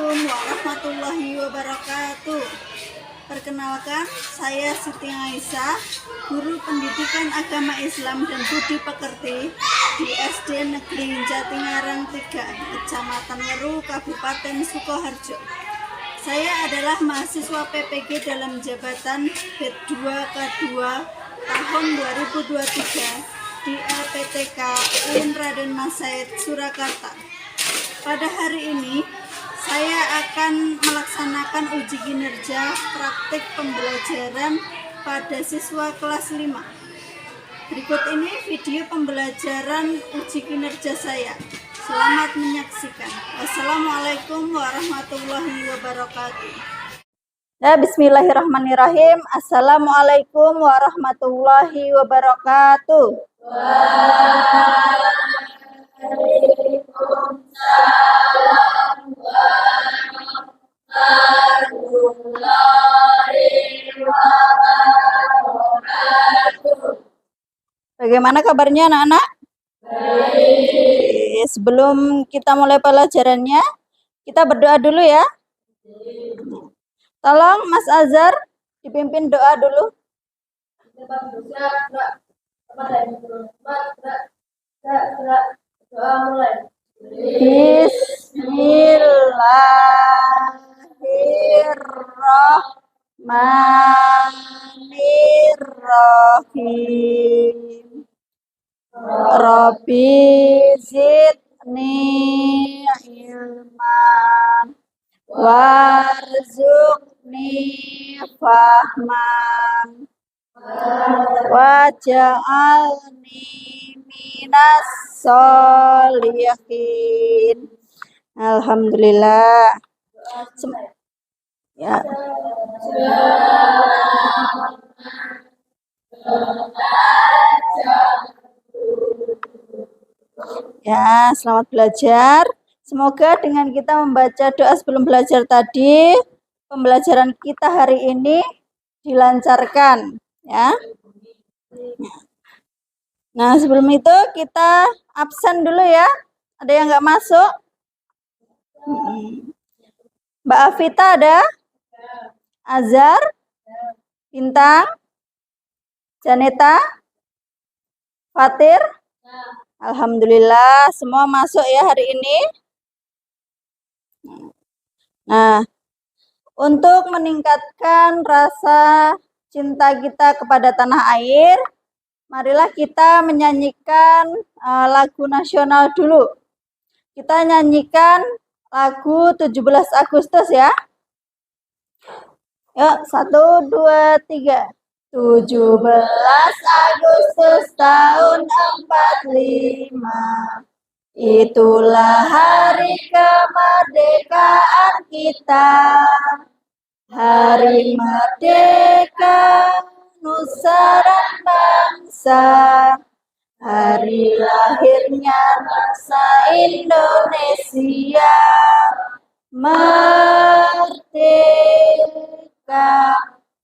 Assalamualaikum warahmatullahi wabarakatuh. Perkenalkan, saya Siti Aisyah, guru pendidikan agama Islam dan budi pekerti di SD Negeri Jatingarang 3, Kecamatan Weru, Kabupaten Sukoharjo. Saya adalah mahasiswa PPG dalam jabatan B2K2 tahun 2023 di LPTK UIN Raden Mas Said, Surakarta. Pada hari ini, saya akan melaksanakan uji kinerja praktik pembelajaran pada siswa kelas 5. Berikut ini video pembelajaran uji kinerja saya. Selamat menyaksikan. Wassalamualaikum warahmatullahi wabarakatuh. Bismillahirrahmanirrahim. Assalamualaikum warahmatullahi wabarakatuh. Waalaikumsalam warahmatullahi wabarakatuh. Bagaimana kabarnya anak-anak? Baik. Sebelum kita mulai pelajarannya, kita berdoa dulu ya. Tolong Mas Azhar dipimpin doa dulu. Bismillahirrahmanirrahim. Rabbi zidni ilman warzuqni fahman waj'alni minas sholihin. Alhamdulillah. Ya. Ya, selamat belajar. Semoga dengan kita membaca doa sebelum belajar tadi, pembelajaran kita hari ini dilancarkan, ya. Nah, sebelum itu kita absen dulu ya. Ada yang nggak masuk? Mbak Afita ada? Azhar? Bintang? Janeta? Fatir? Alhamdulillah, semua masuk ya hari ini. Nah, untuk meningkatkan rasa cinta kita kepada tanah air, marilah kita menyanyikan lagu nasional dulu. Kita nyanyikan lagu 17 Agustus ya. Yuk, 1, 2, 3. 17 Agustus tahun 45, itulah hari kemerdekaan kita. Hari merdeka nusa dan bangsa, hari lahirnya bangsa Indonesia. Merdeka,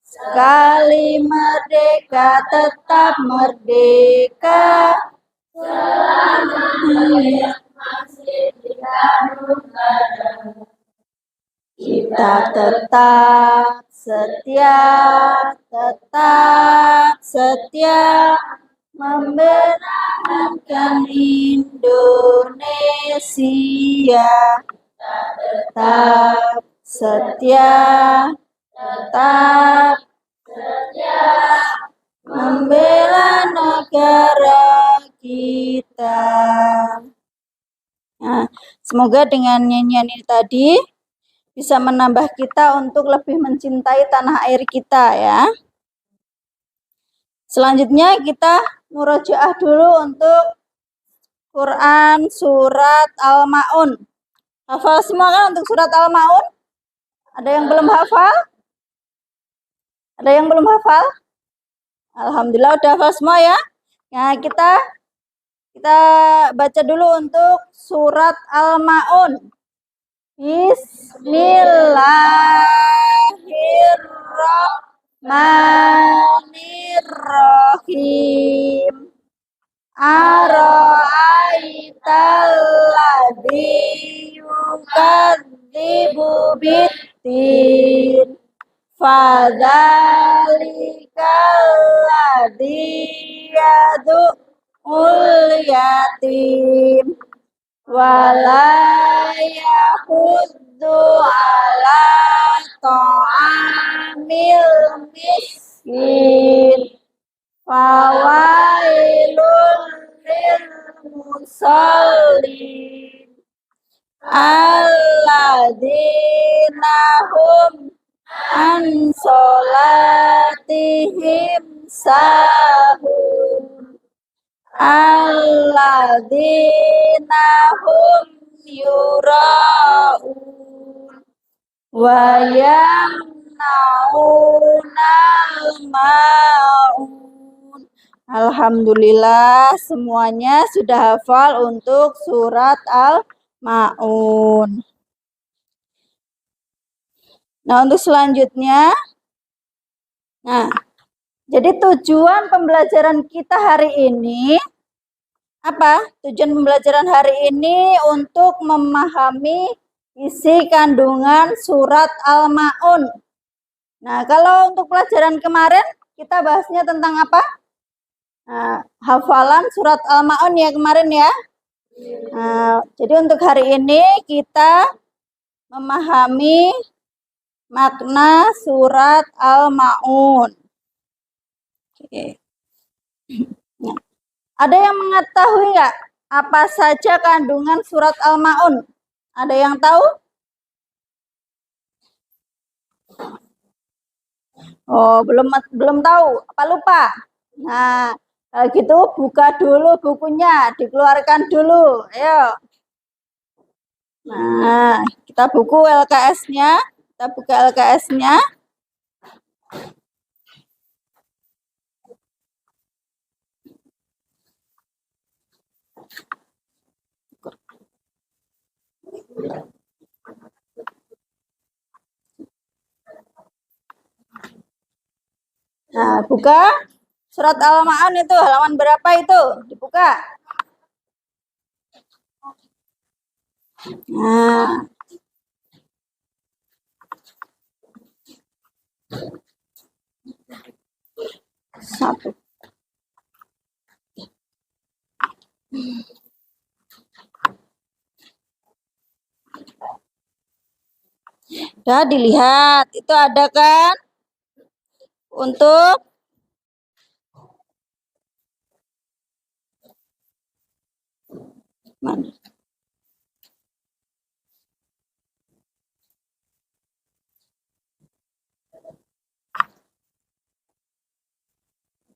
sekali merdeka tetap merdeka, selamanya masih dikandung badan. Kita tetap setia membenarkan Indonesia. Tetap setia membela negara kita. Nah, semoga dengan nyanyian ini tadi bisa menambah kita untuk lebih mencintai tanah air kita ya. Selanjutnya kita murojaah dulu untuk Quran surat Al-Maun. Hafal semua kan untuk surat Al-Maun? Ada yang belum hafal? Ada yang belum hafal? Alhamdulillah udah hafal semua ya. Nah, kita baca dulu untuk surat Al-Maun. Bismillahirrahmanirrahim. Ara'aital ladzi yukadzibu biddin fadzalikal ladzi yad'ul yatim wala yahuddu ala ta'amil miskin fawailul lil musallin alladzina hum an sholatihim sahun alladzina hum yura'un wa yamna'unal ma'un. Alhamdulillah semuanya sudah hafal untuk surat Al-Ma'un. Nah, untuk selanjutnya, jadi tujuan pembelajaran kita hari ini apa? Tujuan pembelajaran hari ini untuk memahami isi kandungan surat Al-Ma'un. Nah, kalau untuk pelajaran kemarin kita bahasnya tentang apa? Nah, hafalan surat Al-Ma'un ya kemarin ya. Nah, jadi untuk hari ini kita memahami makna surat Al-Ma'un. Oke. Nah, ada yang mengetahui nggak apa saja kandungan surat Al-Ma'un? Ada yang tahu? Oh, belum tahu. Apa lupa? Nah, kalau gitu buka dulu bukunya, dikeluarkan dulu. Ayo. Nah, kita buku LKS-nya. Kita buka LKS-nya. Nah, buka surat Al-Ma'un itu halaman berapa itu? Dibuka. Nah. Satu. Udah dilihat, itu ada kan? Untuk mana?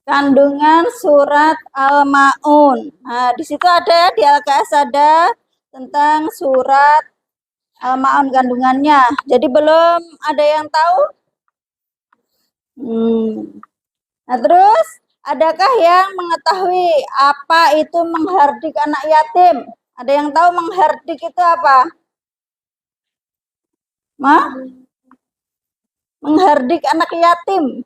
Kandungan surat Al-Ma'un. Nah, di situ ada di LKS ada tentang surat Al-Ma'un kandungannya. Jadi belum ada yang tahu? Nah, terus adakah yang mengetahui apa itu menghardik anak yatim? Ada yang tahu menghardik itu apa? Menghardik anak yatim.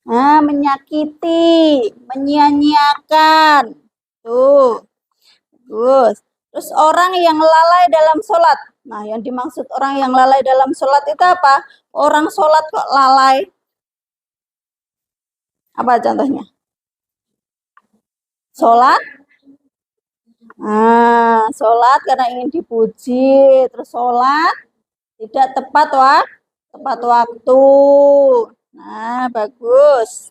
Nah, menyakiti, menyia-nyiakan. Tuh. Terus orang yang lalai dalam sholat. Nah, yang dimaksud orang yang lalai dalam sholat itu apa? Orang sholat kok lalai? Apa contohnya? Sholat? Nah, sholat karena ingin dipuji. Terus sholat tidak tepat waktu. Nah, bagus.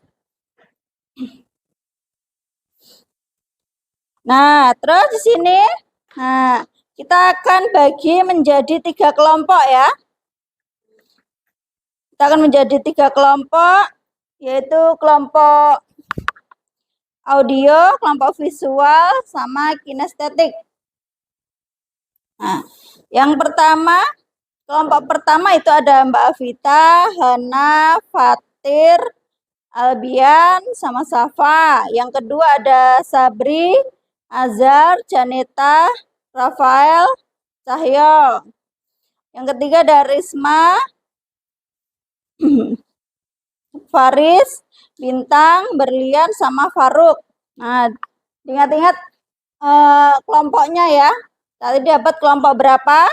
Nah, terus di sini, kita akan bagi menjadi 3 kelompok ya. Kita akan menjadi 3 kelompok, yaitu kelompok audio, kelompok visual, sama kinestetik. Nah, yang pertama, kelompok pertama itu ada Mbak Avita, Hana, Fatir, Albian, sama Safa. Yang kedua ada Sabri, Azhar, Janeta, Rafael, Cahyo. Yang ketiga ada Risma, Faris, Bintang, Berlian, sama Faruk. Nah, ingat-ingat kelompoknya ya. Tadi dapat kelompok berapa?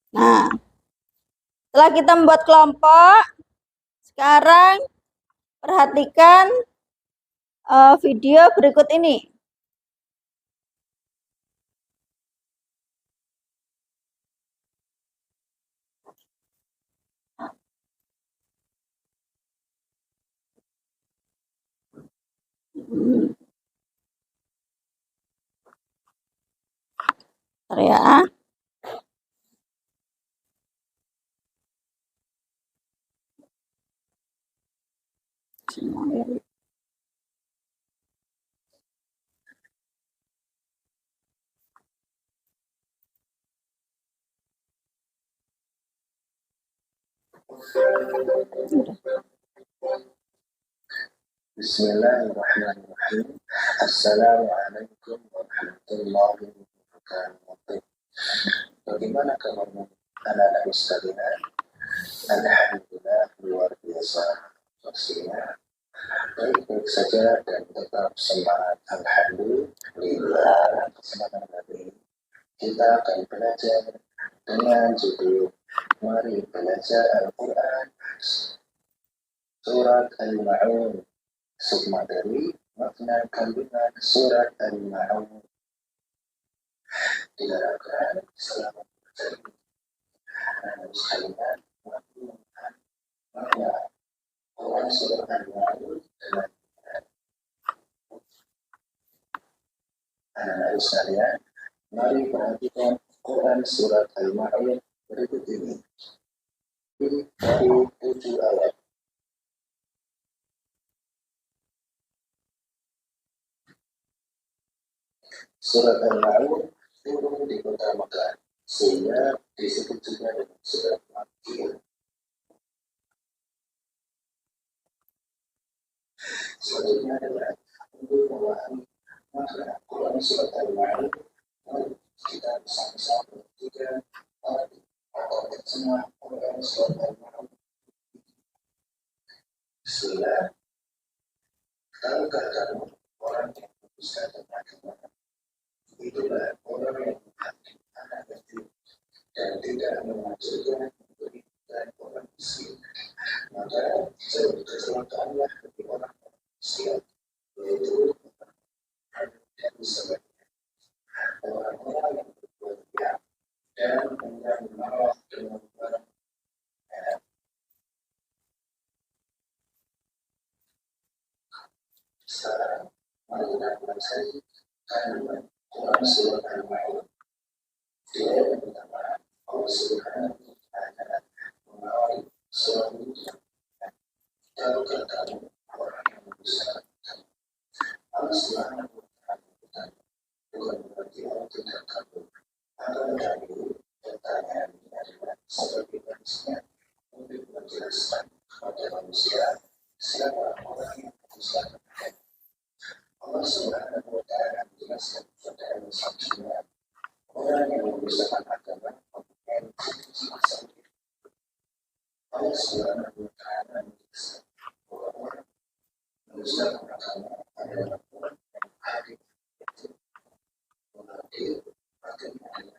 Nah, setelah kita membuat kelompok, sekarang perhatikan video berikut ini. Bentar ya. Bismillahirrahmanirrahim. Assalamualaikum warahmatullahi wabarakatuh. Bagaimana kabarmu anak-anak sekalian? Alhamdulillah luar biasa pastinya. Baik-baik saja dan tetap semangat. Alhamdulillah. Semangat lagi. Kita akan belajar dengan judul Mari Belajar Al-Quran Surat Al-Ma'un. Submateri makna kandungan surat Al-Ma'un diharapkan selamat berjaya sekalian melakukan makna Quran surat Al-Ma'un dengan anak-anak sekalian. Mari perhatikan Quran surat Al-Ma'un berikut ini. Ini dari 7 ayat. Surat Al-Ma'un turun di kota Makkah, sehingga disebut juga dengan surat Makkiyah. Selanjutnya adalah untuk memahami makna Quran surat Al-Ma'un, kita bersama-sama perhatikan atau semua Quran surat Al-Ma'un. Bismillah. Tahukah kamu orang yang memutuskan tentang agama? Itulah orang yang menghakim anak kecil dan tidak mengajarkan memberikan orang miskin. Maka kecelakaanlah bagi orang miskin, yaitu dan sebagainya. Orang-orang yang berbuat jahat dan yang marah dengan barang sekarang mari kita pelajari kandungan Quran surat Al-Ma'un. Di ayat yang pertama, Allah Subhanahu wa Ta'ala mengawali surat ini. Tahukah kamu orang yang membesarkan kamu? Allah Subhanahu wa Ta'ala bertanya, bukan berarti Allah tidak kabur. Akan tetapi pertanyaan ini adalah sebagai manusia untuk menjelaskan kepada manusia siapa orang yang membesarkan kamu. Allah Subhanahu wa Ta'ala menjelaskan kepada manusia orang yang membesarkan agama mempunyai ciri-ciri sendiri. Allah Subhanahu wa Ta'ala menjelaskan bahwa orang membesarkan agama adalah orang yang hadir mengerti bagaimana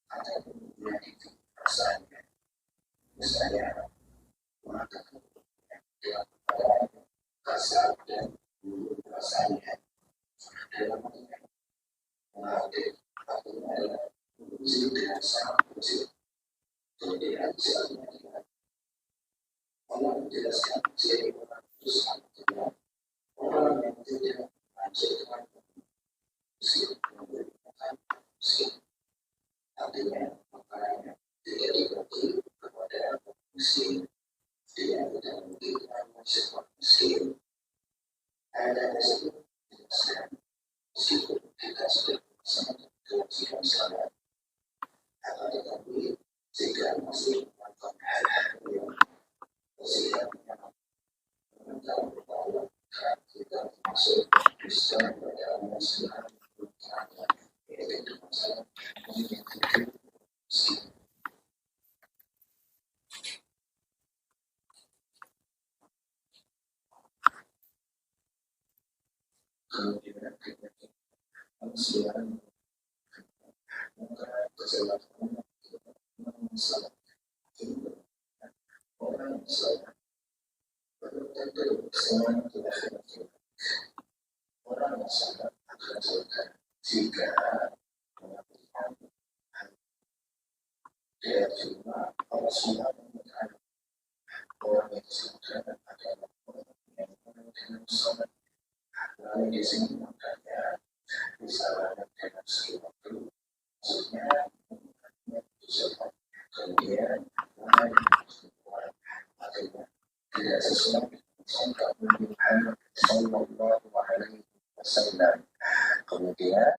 ada menyakiti perasaannya. Misalnya, mengatakan yang kepada kasar dan buruk perasaannya dalam mengakhiri bagaimana menguji dengan sangat kecil. Kemudian selanjutnya Allah menjelaskan ciri orang itu sangat jelas. Orang yang tidak mengajarkan meskipun memberikan miskin, artinya makanannya tidak dibagi kepada miskin, dia tidak memberikan masyarakat miskin. Ada tersebut dijelaskan meskipun kita sudah sangat kewajiban salat, akan tetapi jika masih melakukan hal-hal yang bersifat menentang bahwa kita masuk Islam pada Allah Subhanahu wa Ta'ala, yaitu masalah menyakiti miskin. Kemudian Allah Subhanahu wa Ta'ala mengatakan kesalahan orang sholat belum tentu semuanya tidak berjumpa. Orang sholat akan surga jika melakukan dia cuma Allah Subhanahu wa Ta'ala. Orang yang surga adalah orang yang dengan sholat. Lalu di sini makanya disalahan dengan sesuatu, maksudnya sholat kemudian lain akhirnya tidak sesuai dengan Muhammad Sallallahu Alaihi Wasallam. Kemudian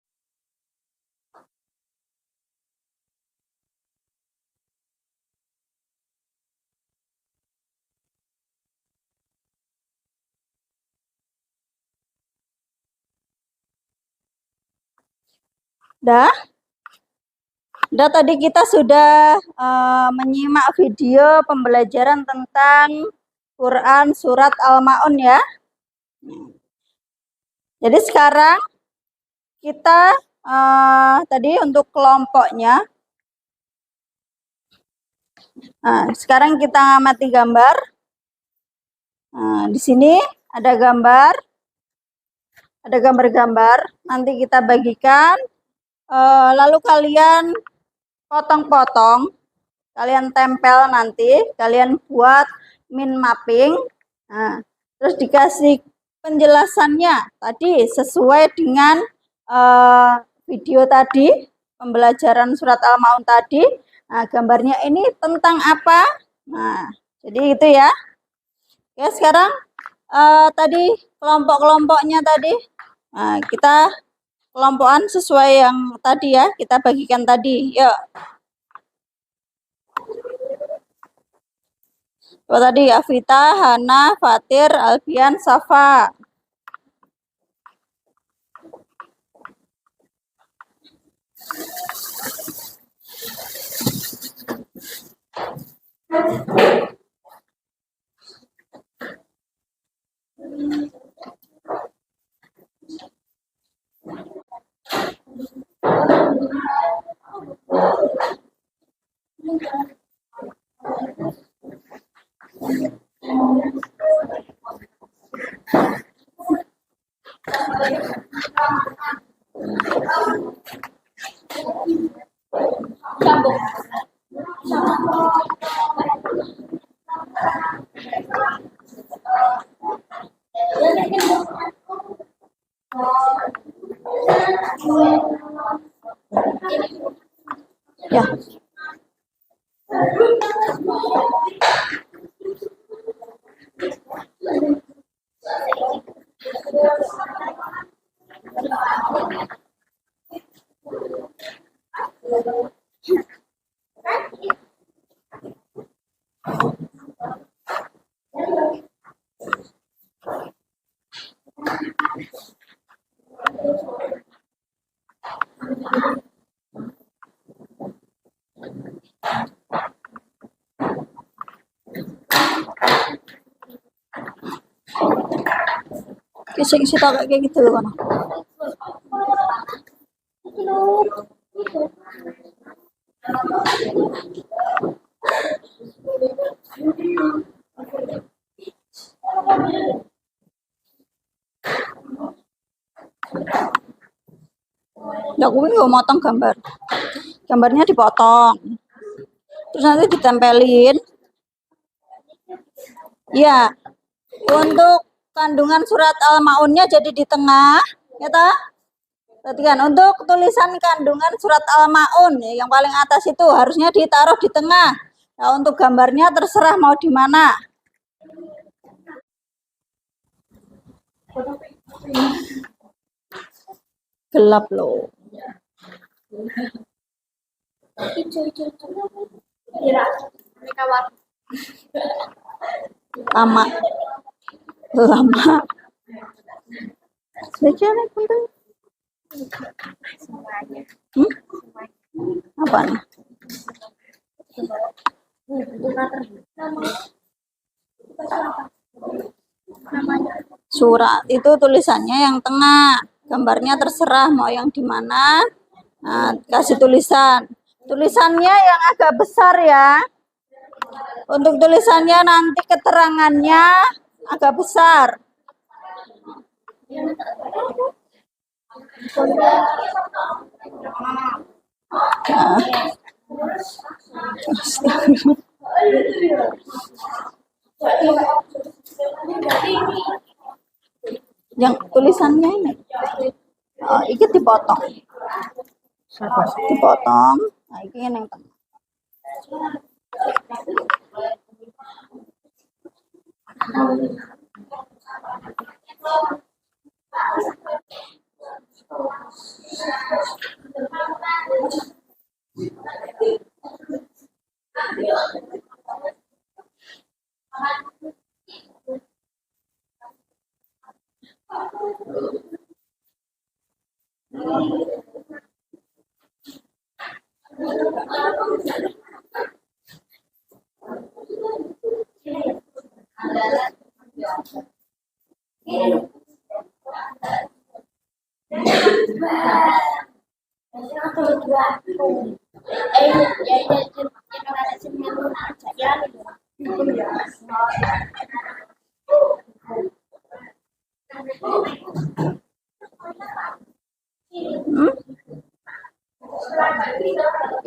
Dah? Dah, tadi kita sudah menyimak video pembelajaran tentang Quran surat Al-Ma'un ya. Jadi sekarang kita tadi untuk kelompoknya. Nah, sekarang kita ngamati gambar. Nah, di sini ada gambar. Ada gambar-gambar. Nanti kita bagikan. Lalu kalian potong-potong, kalian tempel nanti, kalian buat mind mapping, nah, terus dikasih penjelasannya tadi sesuai dengan video tadi, pembelajaran surat Al-Ma'un tadi. Nah, gambarnya ini tentang apa? Nah, jadi itu ya. Oke, sekarang tadi kelompok-kelompoknya tadi, nah, kita kelompokan sesuai yang tadi ya, kita bagikan tadi. Yuk. Coba tadi Afita, Hana, Fatir, Alfian, Safa. Ya. Kisi-kisi tak kayak gitu loh kan. Ya, gue nggak motong gambar. Gambarnya dipotong. Terus nanti ditempelin. Ya, untuk kandungan surat Al-Ma'unnya jadi di tengah, ya toh? Perhatikan, untuk tulisan kandungan surat Al-Ma'un ya, yang paling atas itu harusnya ditaruh di tengah. Nah, untuk gambarnya terserah mau di mana. Gelap loh. Lama. Sekian penting. Apa nih? Surat itu tulisannya yang tengah, gambarnya terserah mau yang di mana. Nah, kasih tulisan. Tulisannya yang agak besar ya. Untuk tulisannya nanti keterangannya agak besar. Yang tulisannya ini, iki dipotong, dipotong. Nah, iki yang tengah.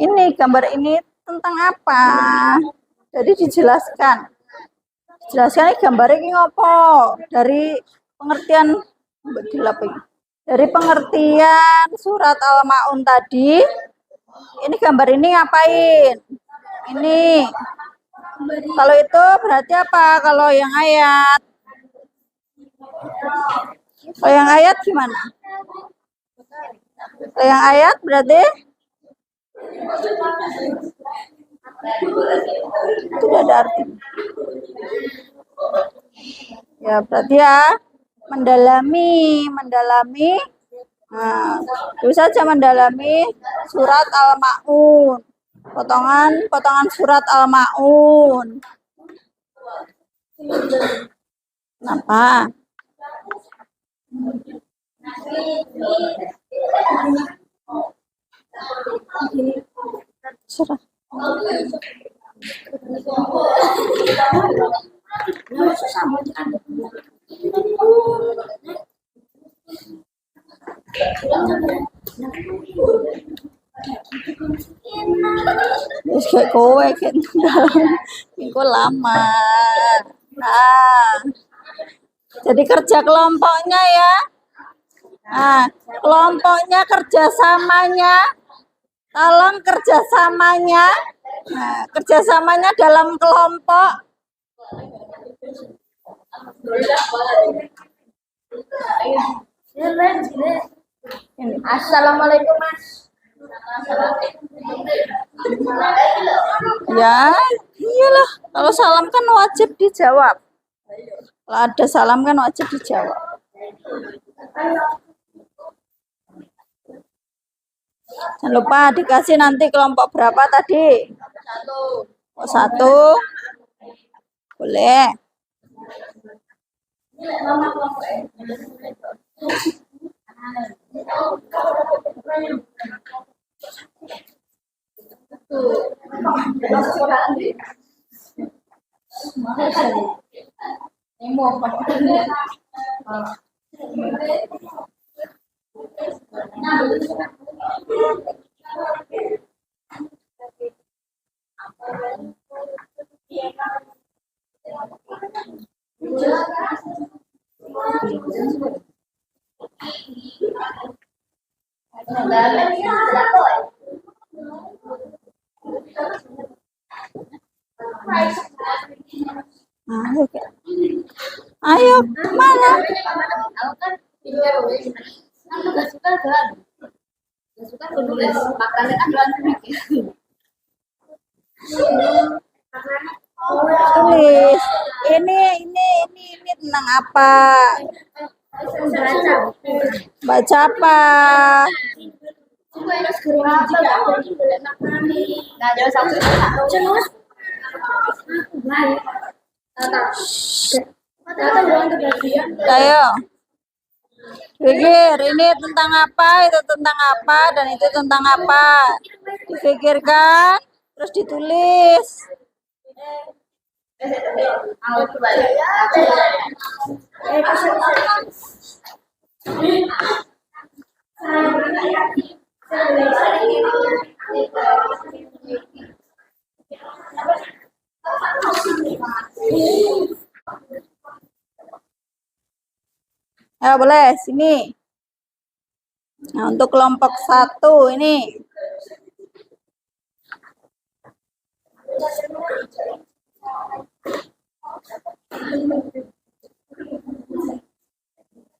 Ini gambar ini tentang apa? Jadi dijelaskan. Jelaskan gambarnya ini ngopo? Dari pengertian dari pengertian surat Al-Maun tadi, ini gambar ini ngapain? Ini. Kalau itu berarti apa? Kalau yang ayat? Kalau yang ayat gimana? Kalau yang ayat berarti tidak ada arti. Ya berarti ya mendalami. Nah, itu saja mendalami surat Al-Maun. Potongan surat Al-Maun. Kenapa? Serah. Wis kayak kowe kan minggu lama. Nah, jadi kerja kelompoknya ya. Nah, kelompoknya kerjasamanya, tolong kerjasamanya. Nah, kerjasamanya dalam kelompok. Assalamualaikum Mas. Ya, iyalah. Kalau salam kan wajib dijawab. Kalau ada salam kan wajib dijawab. Jangan lupa dikasih nanti kelompok berapa tadi? Oh, 1. Boleh. Ayo, kemana? Aku kan nggak suka kan? Nggak suka menulis. Makannya kan doang Tulis. Ini tentang apa? Baca apa? Ayo. Pikir, ini tentang apa, itu tentang apa, dan itu tentang apa. Dipikirkan, terus ditulis. Ya, boleh, sini. Nah, untuk kelompok 1 ini.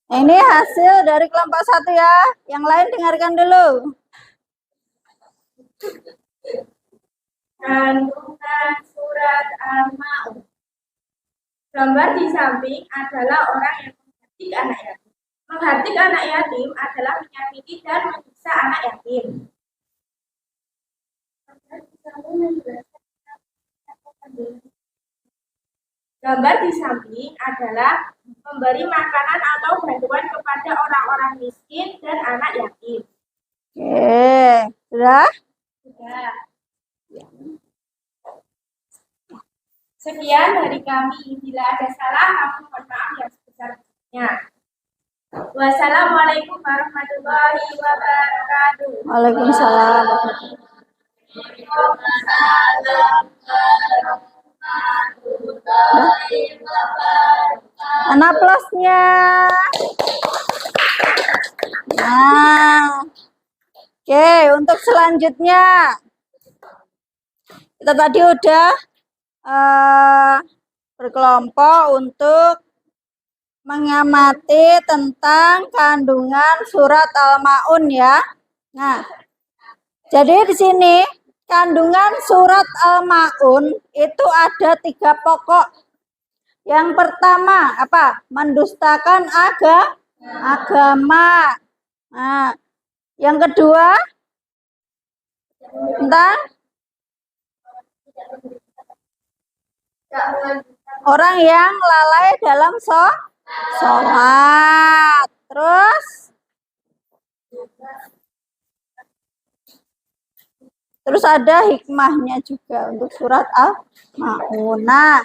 Nah, ini hasil dari kelompok 1 ya. Yang lain dengarkan dulu. Kandungan surat Al-Ma'un. Gambar di samping adalah orang yang menghardik anak yatim. Menghardik anak yatim adalah menyakiti dan menyiksa anak yatim. Gambar di samping adalah memberi makanan atau bantuan kepada orang-orang miskin dan anak yatim. Oke, sudah? Sudah. Sekian dari kami. Bila ada salah, kami mohon maaf yang sebesar-besarnya. Wassalamualaikum warahmatullahi wabarakatuh. Waalaikumsalam. Mana plusnya? Nah, oke, untuk selanjutnya kita tadi udah berkelompok untuk mengamati tentang kandungan surat Al-Ma'un ya. Nah, jadi di sini kandungan surat Al-Ma'un itu ada 3 pokok. Yang pertama apa? Mendustakan agama. Nah, yang kedua tentang orang yang lalai dalam sholat. Terus ada hikmahnya juga untuk surat Al-Ma'un. Nah,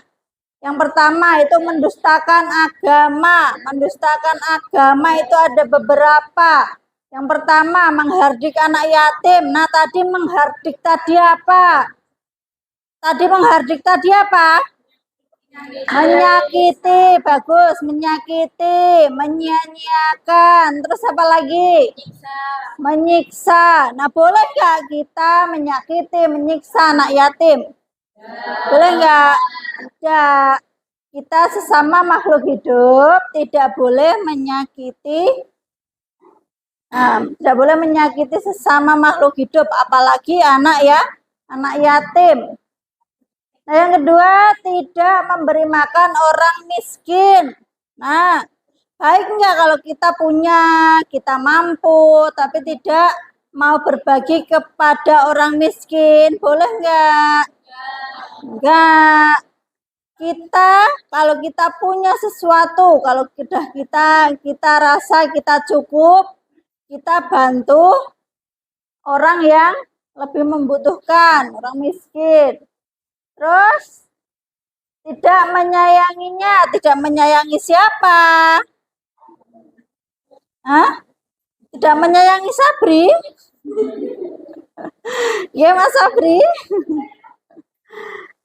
yang pertama itu mendustakan agama. Mendustakan agama itu ada beberapa. Yang pertama menghardik anak yatim. Nah, tadi menghardik tadi apa? Menyakiti, bagus, menyakiti, menyia-nyiakan, terus apa lagi? Menyiksa. Nah, boleh nggak kita menyakiti, menyiksa anak yatim? Boleh nggak? Tidak. Kita sesama makhluk hidup tidak boleh menyakiti. Tidak boleh menyakiti sesama makhluk hidup, apalagi anak yatim. Nah, yang kedua, tidak memberi makan orang miskin. Nah, baik enggak kalau kita punya, kita mampu, tapi tidak mau berbagi kepada orang miskin? Boleh enggak? Enggak. Kalau kita punya sesuatu, kalau kita rasa kita cukup, kita bantu orang yang lebih membutuhkan, orang miskin. Terus tidak menyayanginya, tidak menyayangi siapa? Tidak menyayangi Sabri? Ya, Mas Sabri?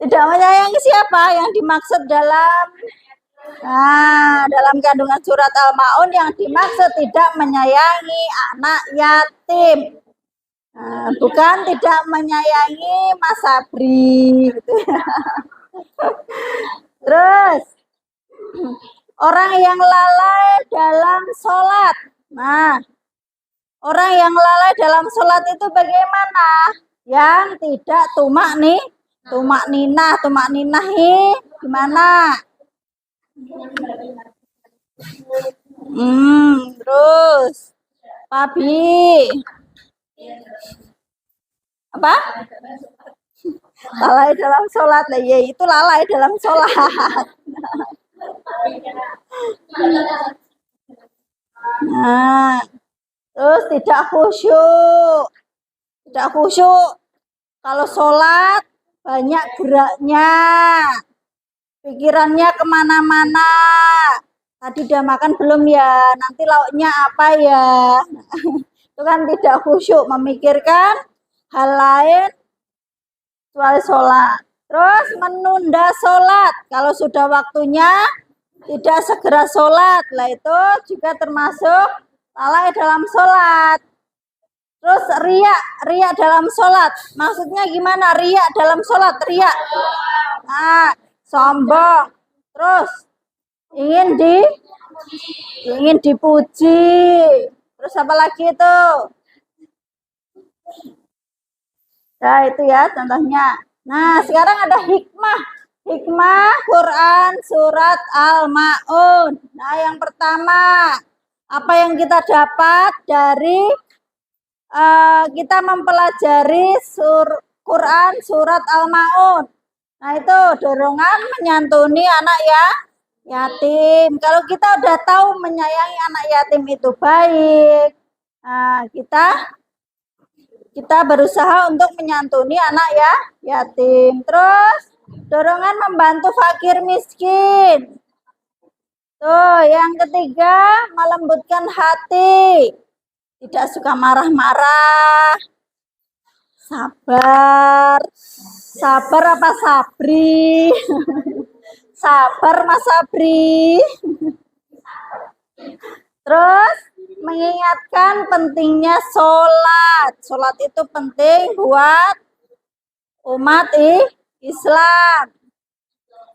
Tidak menyayangi siapa? Yang dimaksud dalam kandungan surat Al-Ma'un yang dimaksud tidak menyayangi anak yatim. Bukan tidak menyayangi Mas Sabri gitu ya. Terus orang yang lalai dalam sholat. Nah, orang yang lalai dalam sholat itu bagaimana? Yang tidak tumak ninah gimana? Terus Pabi apa? Lalai dalam sholat. Ya, itu lalai dalam sholat. Nah, terus tidak khusyuk. Tidak khusyuk. Kalau sholat banyak geraknya. Pikirannya kemana-mana. Tadi udah makan belum ya? Nanti lauknya apa ya? Itu kan tidak khusyuk, memikirkan hal lain kecuali sholat. Terus menunda sholat. Kalau sudah waktunya tidak segera sholat. Lah itu juga termasuk lalai dalam sholat. Terus riak dalam sholat. Maksudnya gimana? Riak dalam sholat, riak. Nah, sombong. Terus ingin dipuji. Terus apa lagi itu? Nah, itu ya contohnya. Nah, sekarang ada hikmah. Hikmah Quran surat Al-Ma'un. Nah, yang pertama, apa yang kita dapat dari kita mempelajari Quran surat Al-Ma'un. Nah, itu dorongan menyantuni anak yatim. Kalau kita udah tahu menyayangi anak yatim itu baik, nah, kita berusaha untuk menyantuni anak yatim. Terus dorongan membantu fakir miskin. Tuh, yang ketiga melembutkan hati. Tidak suka marah-marah. Sabar. Sabar apa sabri? Sabar Mas Sabri. Terus mengingatkan pentingnya sholat. Sholat itu penting buat umat Islam.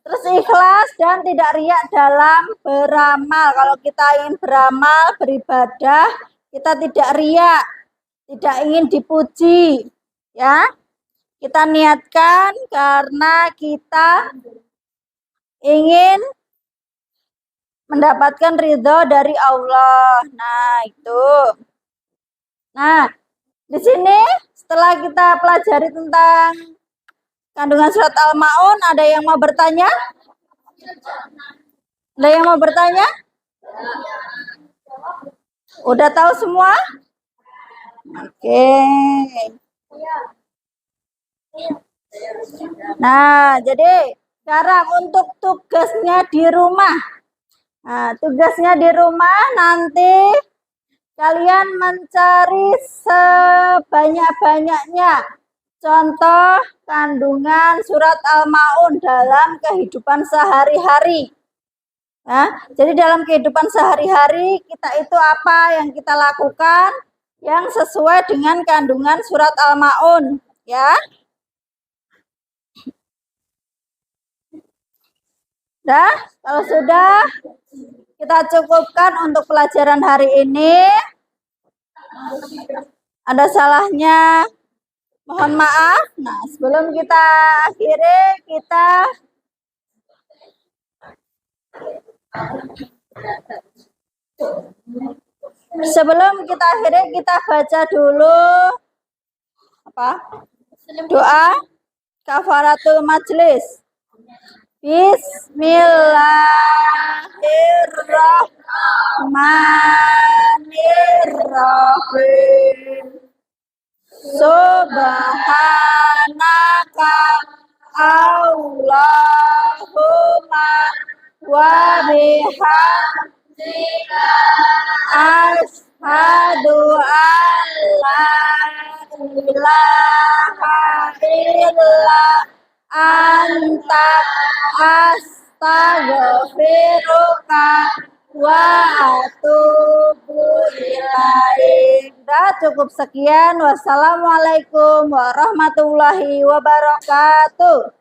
Terus ikhlas dan tidak riak dalam beramal. Kalau kita ingin beramal, beribadah, kita tidak riak, tidak ingin dipuji, ya. Kita niatkan karena kita ingin mendapatkan ridho dari Allah. Nah, itu. Nah, di sini setelah kita pelajari tentang kandungan surat Al-Ma'un, ada yang mau bertanya? Ada yang mau bertanya? Udah tahu semua? Oke. Nah, jadi sekarang untuk tugasnya di rumah. Nah, tugasnya di rumah nanti kalian mencari sebanyak-banyaknya contoh kandungan surat Al-Ma'un dalam kehidupan sehari-hari. Nah, jadi dalam kehidupan sehari-hari kita itu apa yang kita lakukan yang sesuai dengan kandungan surat Al-Ma'un, ya. Dah, kalau sudah kita cukupkan untuk pelajaran hari ini. Ada salahnya, mohon maaf. Nah, sebelum kita akhiri, kita baca dulu apa? Doa kafaratul majlis. Bismillahirrahmanirrahim. Subhanaka Allahumma wa bihamdika asyhadu an la ilaha illa anta astaghfiruka wa atubu ilaik. Dah, cukup sekian. Wassalamualaikum warahmatullahi wabarakatuh.